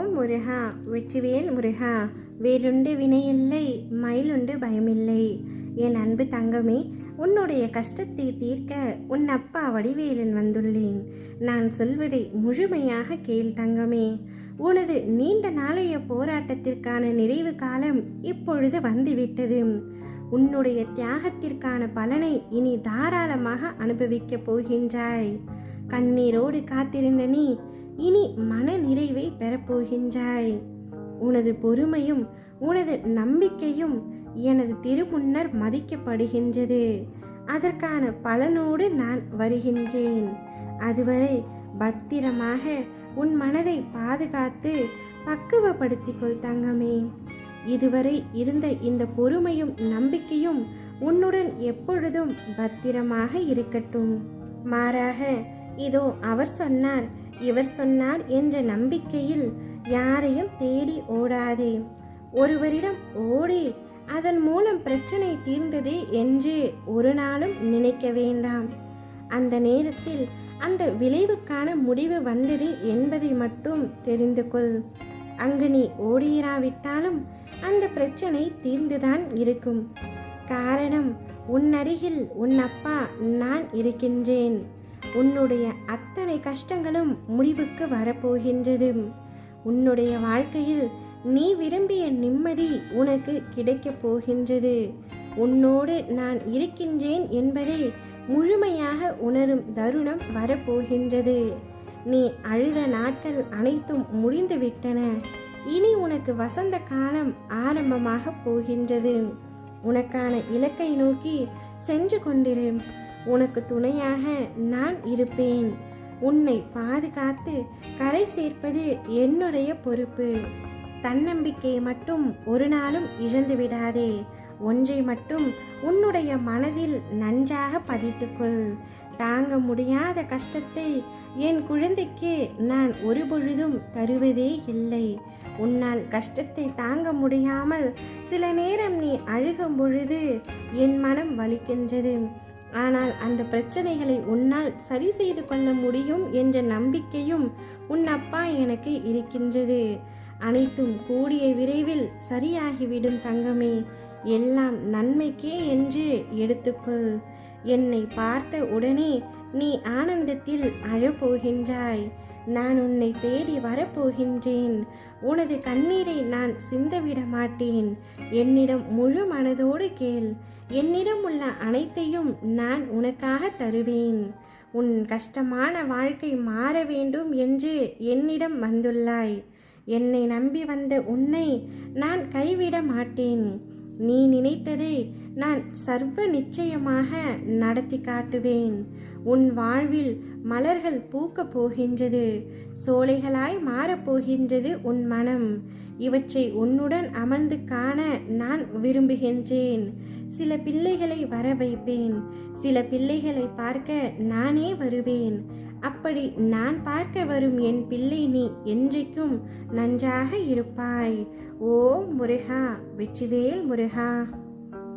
ஓம் முருகா வெற்றிவேல் முருகா. வேலுண்டு வினையில்லை, மயிலுண்டு பயமில்லை. என் அன்பு தங்கமே, உன்னுடைய கஷ்டத்தை தீர்க்க உன் அப்பா வடிவேலன் வந்துள்ளேன். நான் சொல்வதை முழுமையாக கேள் தங்கமே. உனது நீண்ட நாளைய போராட்டத்திற்கான நிறைவு காலம் இப்பொழுது வந்துவிட்டது. உன்னுடைய தியாகத்திற்கான பலனை இனி தாராளமாக அனுபவிக்கப் போகின்றாய். கண்ணீரோடு காத்திருந்த நீ இனி மன நிறைவை பெறப்போகின்றாய். உனது பொறுமையும் உனது நம்பிக்கையும் எனது திருமுன்னர் மதிக்கப்படுகின்றது. அதற்கான பலனோடு நான் வருகின்றேன். அதுவரை பத்திரமாக உன் மனதை பாதுகாத்து பக்குவப்படுத்திக்கொள் தங்கமே. இதுவரை இருந்த இந்த பொறுமையும் நம்பிக்கையும் உன்னுடன் எப்பொழுதும் பத்திரமாக இருக்கட்டும். மாறாக இதோ அவர் சொன்னார், இவர் சொன்னார் என்ற நம்பிக்கையில் யாரையும் தேடி ஓடாதே. ஒருவரிடம் ஓடி அதன் மூலம் பிரச்சனை தீர்ந்தது என்று ஒரு நாளும் நினைக்க வேண்டாம். அந்த நேரத்தில் அந்த விளைவுக்கான முடிவு வந்தது என்பதை மட்டும் தெரிந்து கொள். அங்கு நீ ஓடியிராவிட்டாலும் அந்த பிரச்சனை தீர்ந்துதான் இருக்கும். காரணம், உன் அருகில் உன் அப்பா நான் இருக்கின்றேன். உன்னுடைய அத்தனை கஷ்டங்களும் முடிவுக்கு வரப்போகின்றது. உன்னுடைய வாழ்க்கையில் நீ விரும்பிய நிம்மதி உனக்கு கிடைக்கப் போகின்றது. உன்னோடு நான் இருக்கின்றேன் என்பதை முழுமையாக உணரும் தருணம் வரப்போகின்றது. நீ அழுத நாட்கள் அனைத்தும் முடிந்துவிட்டன. இனி உனக்கு வசந்த காலம் ஆரம்பமாக போகின்றது. உனக்கான இலக்கை நோக்கி சென்று கொண்டிரு. உனக்கு துணையாக நான் இருப்பேன். உன்னை பாதுகாத்து கரை சேர்ப்பது என்னுடைய பொறுப்பு. தன்னம்பிக்கையை மட்டும் ஒரு நாளும் இழந்து விடாதே. ஒன்றை மட்டும் உன்னுடைய மனதில் நன்றாக பதித்துக்கொள். தாங்க முடியாத கஷ்டத்தை என் குழந்தைக்கு நான் ஒருபொழுதும் தருவதே இல்லை. உன்னால் கஷ்டத்தை தாங்க முடியாமல் சில நேரம் நீ அழுகும் பொழுது என் மனம் வலிக்கின்றது. ஆனால் அந்த பிரச்சனைகளை உன்னால் சரி செய்து கொள்ள முடியும் என்ற நம்பிக்கையும் உன் அப்பா எனக்கு இருக்கின்றது. அனைத்தும் கூடிய விரைவில் சரியாகிவிடும் தங்கமே. எல்லாம் நன்மைக்கே என்று எடுத்துக்கொள். என்னை பார்த்த உடனே நீ ஆனந்தத்தில் அழப்போகின்றாய். நான் உன்னை தேடி வரப்போகின்றேன். உனது கண்ணீரை நான் சிந்தவிட மாட்டேன். என்னிடம் முழு மனதோடு கேள். என்னிடம் உள்ள அனைத்தையும் நான் உனக்காக தருவேன். உன் கஷ்டமான வாழ்க்கை மாற வேண்டும் என்று என்னிடம் வந்துள்ளாய். என்னை நம்பி வந்த உன்னை நான் கைவிட மாட்டேன். நீ நினைத்ததை நான் சர்வ நிச்சயமாக நடத்தி காட்டுவேன். உன் வாழ்வில் மலர்கள் பூக்கப் போகின்றது. சோலைகளாய் மாறப்போகின்றது உன் மனம். இவற்றை உன்னுடன் அமர்ந்து காண நான் விரும்புகின்றேன். சில பிள்ளைகளை வர வைப்பேன். சில பிள்ளைகளை பார்க்க நானே வருவேன். அப்படி நான் பார்க்க வரும் என் பிள்ளை நீ என்றைக்கும் நன்றாக இருப்பாய். ஓ முருகா, வெற்றிவேல் முருகா.